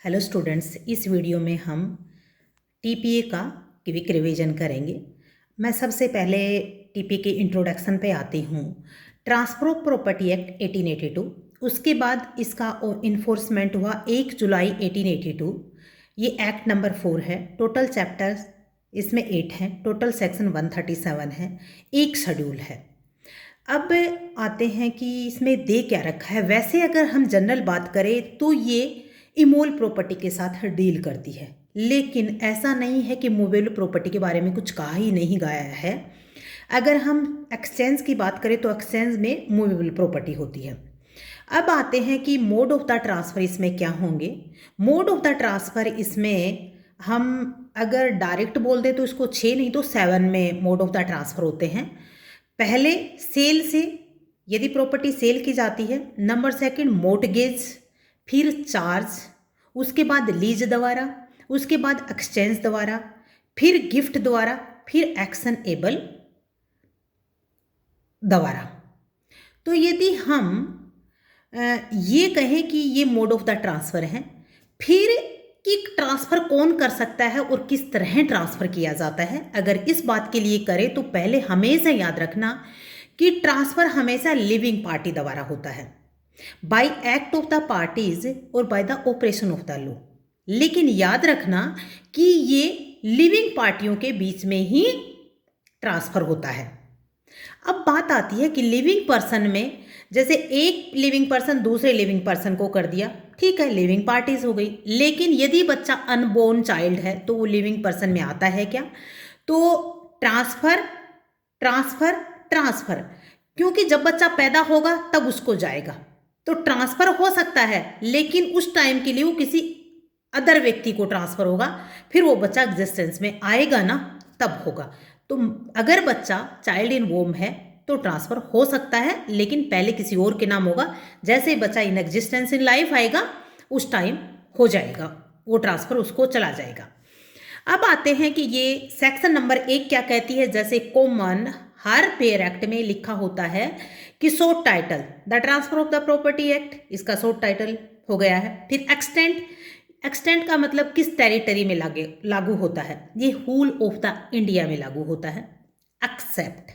Hello students, इस video में हम टीपीए का क्विक रिवीजन करेंगे। मैं सबसे पहले टीपीए के इंट्रोडक्शन पे आती हूँ। ट्रांसफर ऑफ प्रॉपर्टी एक्ट 1882, उसके बाद इसका इन्फोर्समेंट हुआ 1 जुलाई 1882। ये एक्ट नंबर 4 है। टोटल चैप्टर्स इसमें 8 हैं, टोटल सेक्शन 137 है, एक शेड्यूल है। अब आते हैं कि इसमें दे क्या रखा है। वैसे अगर हम जनरल बात करें तो ये इमोल प्रॉपर्टी के साथ डील करती है, लेकिन ऐसा नहीं है कि मूवेबल प्रॉपर्टी के बारे में कुछ कहा ही नहीं गया है। अगर हम एक्सचेंज की बात करें तो एक्सचेंज में मूवेबल प्रॉपर्टी होती है। अब आते हैं कि मोड ऑफ द ट्रांसफ़र इसमें क्या होंगे। मोड ऑफ द ट्रांसफ़र इसमें हम अगर डायरेक्ट बोल दें तो इसको 6 नहीं तो 7 में मोड ऑफ द ट्रांसफ़र होते हैं। पहले सेल से, यदि प्रॉपर्टी सेल की जाती है। नंबर सेकंड मॉर्टगेज, फिर चार्ज, उसके बाद लीज द्वारा, उसके बाद एक्सचेंज द्वारा, फिर गिफ्ट द्वारा, फिर एक्शन एबल द्वारा। तो यदि हम ये कहें कि ये मोड ऑफ द ट्रांसफ़र है, फिर कि ट्रांसफ़र कौन कर सकता है और किस तरह ट्रांसफ़र किया जाता है, अगर इस बात के लिए करें तो पहले हमेशा याद रखना कि ट्रांसफ़र हमेशा लिविंग पार्टी द्वारा होता है, by act of the parties और by the operation of the law. लेकिन याद रखना कि ये लिविंग पार्टियों के बीच में ही ट्रांसफ़र होता है। अब बात आती है कि लिविंग पर्सन में, जैसे एक लिविंग पर्सन दूसरे लिविंग पर्सन को कर दिया, ठीक है, लिविंग पार्टीज हो गई। लेकिन यदि बच्चा अनबोर्न चाइल्ड है तो वो लिविंग पर्सन में आता है क्या? तो ट्रांसफर ट्रांसफर ट्रांसफर, क्योंकि जब बच्चा पैदा होगा तब उसको जाएगा, तो ट्रांसफर हो सकता है, लेकिन उस टाइम के लिए वो किसी अदर व्यक्ति को ट्रांसफर होगा, फिर वो बच्चा एग्जिस्टेंस में आएगा ना, तब होगा। तो अगर बच्चा चाइल्ड इन वोम है तो ट्रांसफ़र हो सकता है, लेकिन पहले किसी और के नाम होगा। जैसे ही बच्चा इन एग्जिस्टेंस इन लाइफ आएगा उस टाइम हो जाएगा, वो ट्रांसफ़र उसको चला जाएगा। अब आते हैं कि ये सेक्शन नंबर 1 क्या कहती है। जैसे कॉमन हर पेयर एक्ट में लिखा होता है कि short title the transfer of the property act, इसका शॉर्ट टाइटल हो गया है। फिर एक्सटेंट, एक्सटेंट का मतलब किस टेरिटरी में लागू होता है, ये होल ऑफ द इंडिया में लागू होता है। एक्सेप्ट,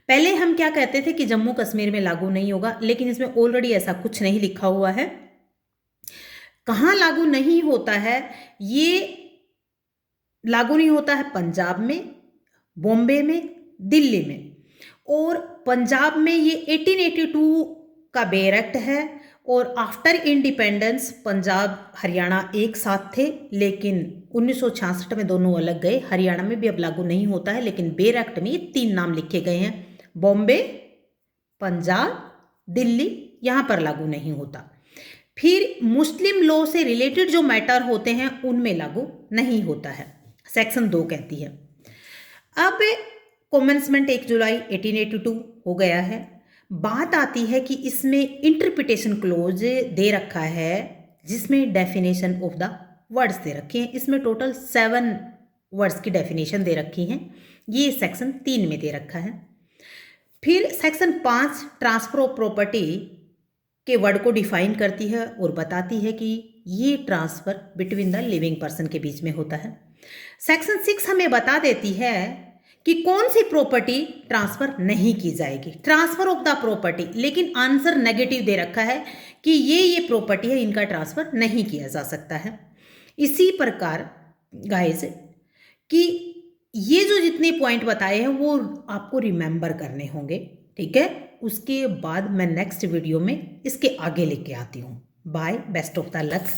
पहले हम क्या कहते थे कि जम्मू कश्मीर में लागू नहीं होगा, लेकिन इसमें ऑलरेडी ऐसा कुछ नहीं लिखा हुआ है। कहाँ लागू नहीं होता है? ये लागू नहीं होता है पंजाब में, बॉम्बे में, दिल्ली में। और पंजाब में ये 1882 का बेयर एक्ट है, और आफ्टर इंडिपेंडेंस पंजाब हरियाणा एक साथ थे, लेकिन 1966 में दोनों अलग गए। हरियाणा में भी अब लागू नहीं होता है, लेकिन बेयर एक्ट में ये 3 नाम लिखे गए हैं, बॉम्बे, पंजाब, दिल्ली, यहाँ पर लागू नहीं होता। फिर मुस्लिम लॉ से रिलेटेड जो मैटर होते हैं उनमें लागू नहीं होता है, सेक्शन 2 कहती है। अब कॉमेंसमेंट 1 जुलाई 1882 हो गया है। बात आती है कि इसमें इंटरप्रिटेशन क्लोज दे रखा है, जिसमें डेफिनेशन ऑफ द वर्ड्स दे रखे हैं। इसमें टोटल 7 वर्ड्स की डेफिनेशन दे रखी हैं, ये सेक्शन 3 में दे रखा है। फिर सेक्शन 5 ट्रांसफर ऑफ प्रॉपर्टी के वर्ड को डिफाइन करती है और बताती है कि ये transfer between the living person के बीच में होता है। सेक्शन 6 हमें बता देती है कि कौन सी प्रॉपर्टी ट्रांसफ़र नहीं की जाएगी, ट्रांसफ़र ऑफ द प्रॉपर्टी, लेकिन आंसर नेगेटिव दे रखा है कि ये प्रॉपर्टी है, इनका ट्रांसफ़र नहीं किया जा सकता है। इसी प्रकार गाइस कि ये जो जितने पॉइंट बताए हैं वो आपको रिमेंबर करने होंगे, ठीक है। उसके बाद मैं नेक्स्ट वीडियो में इसके आगे लेके आती हूँ। Bye, best of the luck.